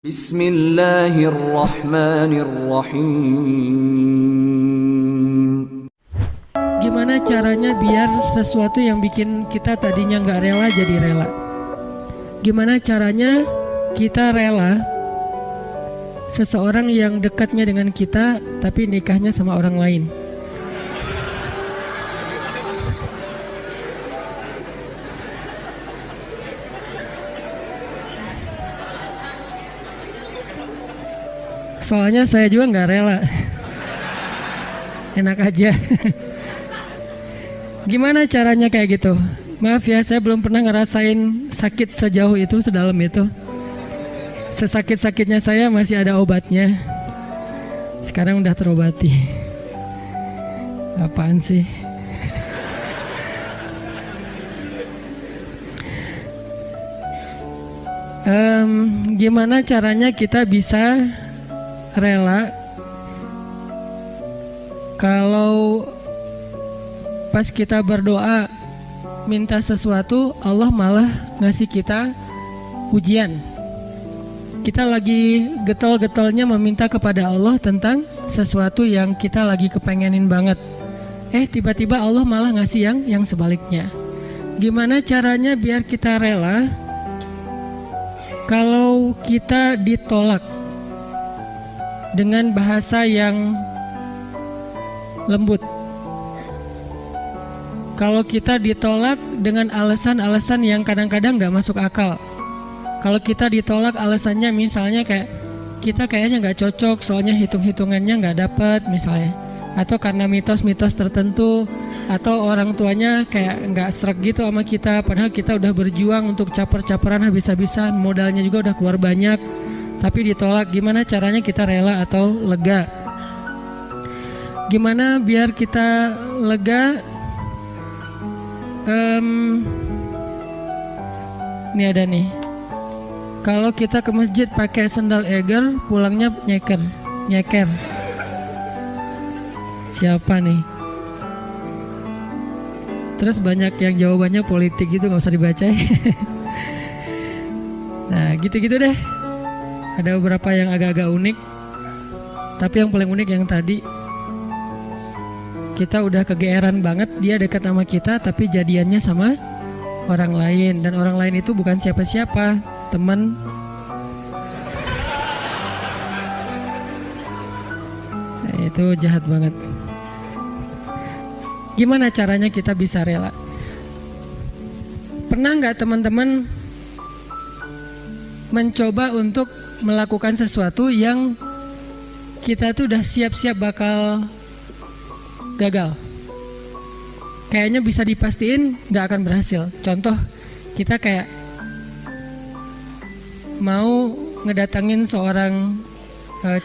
Bismillahirrahmanirrahim. Gimana caranya biar sesuatu yang bikin kita tadinya nggak rela jadi rela? Gimana caranya kita rela seseorang yang dekatnya dengan kita tapi nikahnya sama orang lain? Soalnya saya juga nggak rela. Enak aja. Gimana caranya kayak gitu? Maaf ya, saya belum pernah ngerasain sakit sejauh itu, sedalam itu. Sesakit-sakitnya saya masih ada obatnya. Sekarang udah terobati. Apaan sih? Gimana caranya kita bisa rela kalau pas kita berdoa minta sesuatu, Allah malah ngasih kita ujian. Kita lagi getol-getolnya meminta kepada Allah tentang sesuatu yang kita lagi kepengenin banget. Tiba-tiba Allah malah ngasih yang sebaliknya. Gimana caranya biar kita rela kalau kita ditolak dengan bahasa yang lembut? Kalau kita ditolak dengan alasan-alasan yang kadang-kadang gak masuk akal. Kalau kita ditolak alasannya misalnya kayak kita kayaknya gak cocok soalnya hitung-hitungannya gak dapet misalnya. Atau karena mitos-mitos tertentu. Atau orang tuanya kayak gak sreg gitu sama kita. Padahal kita udah berjuang untuk caper-caperan habis-habisan. Modalnya juga udah keluar banyak. Tapi ditolak. Gimana caranya kita rela atau lega? Gimana biar kita lega? Ini ada nih. Kalau kita ke masjid pakai sendal eger, pulangnya nyeker. Siapa nih? Terus banyak yang jawabannya politik gitu, nggak usah dibaca. Nah, gitu-gitu deh. Ada beberapa yang agak-agak unik. Tapi yang paling unik yang tadi. Kita udah kegeeran banget dia dekat sama kita tapi jadiannya sama orang lain. Dan orang lain itu bukan siapa-siapa, teman. Nah, itu jahat banget. Gimana caranya kita bisa rela? Pernah gak teman-teman mencoba untuk melakukan sesuatu yang kita tuh udah siap-siap bakal gagal? Kayaknya bisa dipastiin gak akan berhasil. Contoh, kita kayak mau ngedatangin seorang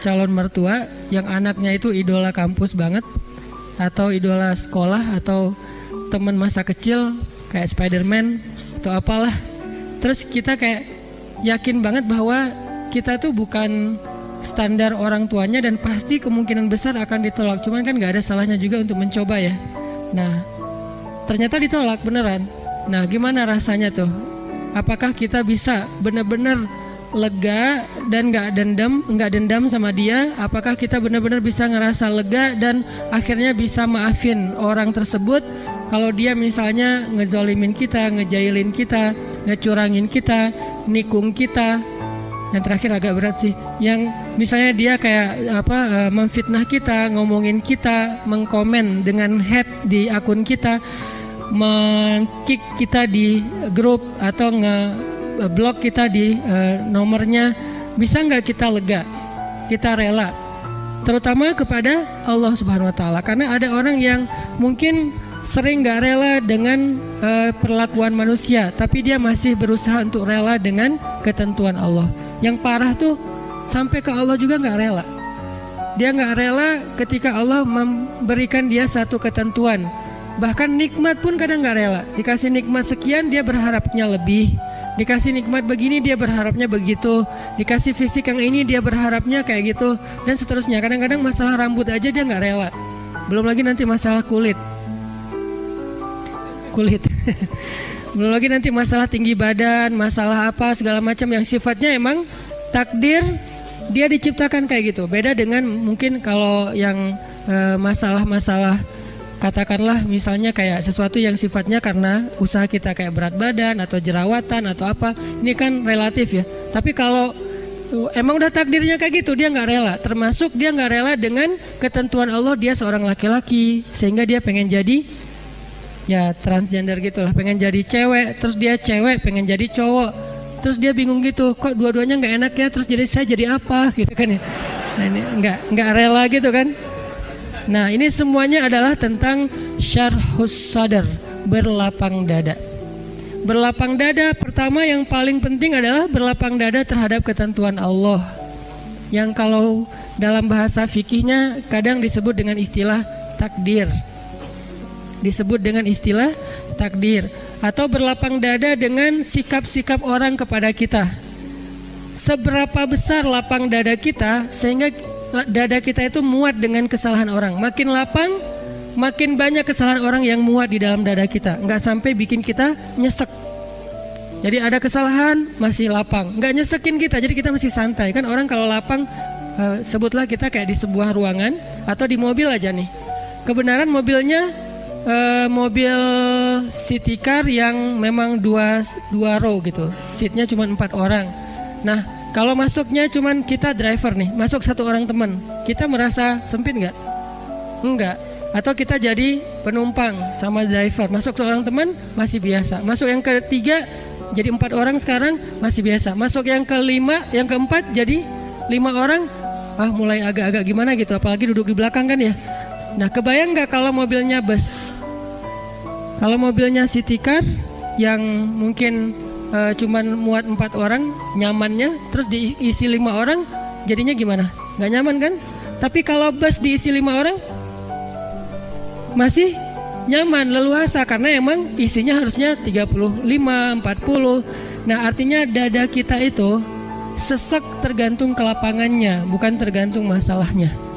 calon mertua yang anaknya itu idola kampus banget, atau idola sekolah, atau teman masa kecil kayak Spider-Man atau apalah. Terus kita kayak yakin banget bahwa kita tuh bukan standar orang tuanya dan pasti kemungkinan besar akan ditolak. Cuman kan gak ada salahnya juga untuk mencoba ya. Nah, ternyata ditolak beneran. Nah, gimana rasanya tuh? Apakah kita bisa benar-benar lega dan gak dendam sama dia? Apakah kita benar-benar bisa ngerasa lega dan akhirnya bisa maafin orang tersebut kalau dia misalnya ngezolimin kita, ngejailin kita, ngecurangin kita, nikung kita? Yang terakhir agak berat sih, yang misalnya dia kayak memfitnah kita, ngomongin kita, mengkomen dengan hate di akun kita, meng-kick kita di grup atau nge-block kita di nomornya. Bisa nggak kita lega, kita rela, terutama kepada Allah Subhanahu Wa Taala? Karena ada orang yang mungkin sering nggak rela dengan perlakuan manusia, tapi dia masih berusaha untuk rela dengan ketentuan Allah. Yang parah tuh sampai ke Allah juga nggak rela. Dia nggak rela ketika Allah memberikan dia satu ketentuan. Bahkan nikmat pun kadang nggak rela. Dikasih nikmat sekian dia berharapnya lebih. Dikasih nikmat begini dia berharapnya begitu. Dikasih fisik yang ini dia berharapnya kayak gitu. Dan seterusnya. Kadang-kadang masalah rambut aja dia nggak rela. Belum lagi nanti masalah kulit. Belum lagi nanti masalah tinggi badan, masalah apa segala macam yang sifatnya emang takdir dia diciptakan kayak gitu. Beda dengan mungkin kalau yang masalah-masalah, katakanlah misalnya kayak sesuatu yang sifatnya karena usaha kita kayak berat badan atau jerawatan atau apa, ini kan relatif ya. Tapi kalau emang udah takdirnya kayak gitu, dia nggak rela. Termasuk dia nggak rela dengan ketentuan Allah, dia seorang laki-laki sehingga dia pengen jadi ya transgender gitulah, pengen jadi cewek, terus dia cewek pengen jadi cowok, terus dia bingung gitu, kok dua-duanya nggak enak ya, terus jadi saya jadi apa gitu kan ya. Nah ini nggak rela gitu kan. Nah ini semuanya adalah tentang syarhus sadar, berlapang dada. Berlapang dada pertama yang paling penting adalah berlapang dada terhadap ketentuan Allah, yang kalau dalam bahasa fikihnya kadang disebut dengan istilah takdir. Atau berlapang dada dengan sikap-sikap orang kepada kita. Seberapa besar lapang dada kita sehingga dada kita itu muat dengan kesalahan orang. Makin lapang, makin banyak kesalahan orang yang muat di dalam dada kita. Nggak sampai bikin kita nyesek. Jadi ada kesalahan masih lapang, nggak nyesekin kita, jadi kita masih santai. Kan orang kalau lapang, sebutlah kita kayak di sebuah ruangan atau di mobil aja nih. Kebenaran mobilnya mobil city car yang memang dua row gitu, seatnya cuma 4 orang. Nah kalau masuknya cuma kita driver nih, masuk 1 orang teman, kita merasa sempit nggak? Enggak. Atau kita jadi penumpang sama driver, masuk seorang teman masih biasa. Masuk yang ketiga jadi 4 orang sekarang masih biasa. Masuk yang kelima, yang keempat jadi 5 orang, mulai agak-agak gimana gitu, apalagi duduk di belakang kan ya. Nah kebayang nggak kalau mobilnya bus? Kalau mobilnya city car yang mungkin cuman muat 4 orang nyamannya, terus diisi 5 orang, jadinya gimana? Nggak nyaman kan? Tapi kalau bus diisi 5 orang masih nyaman, leluasa, karena emang isinya harusnya 35, 40. Nah artinya dada kita itu sesek tergantung kelapangannya, bukan tergantung masalahnya.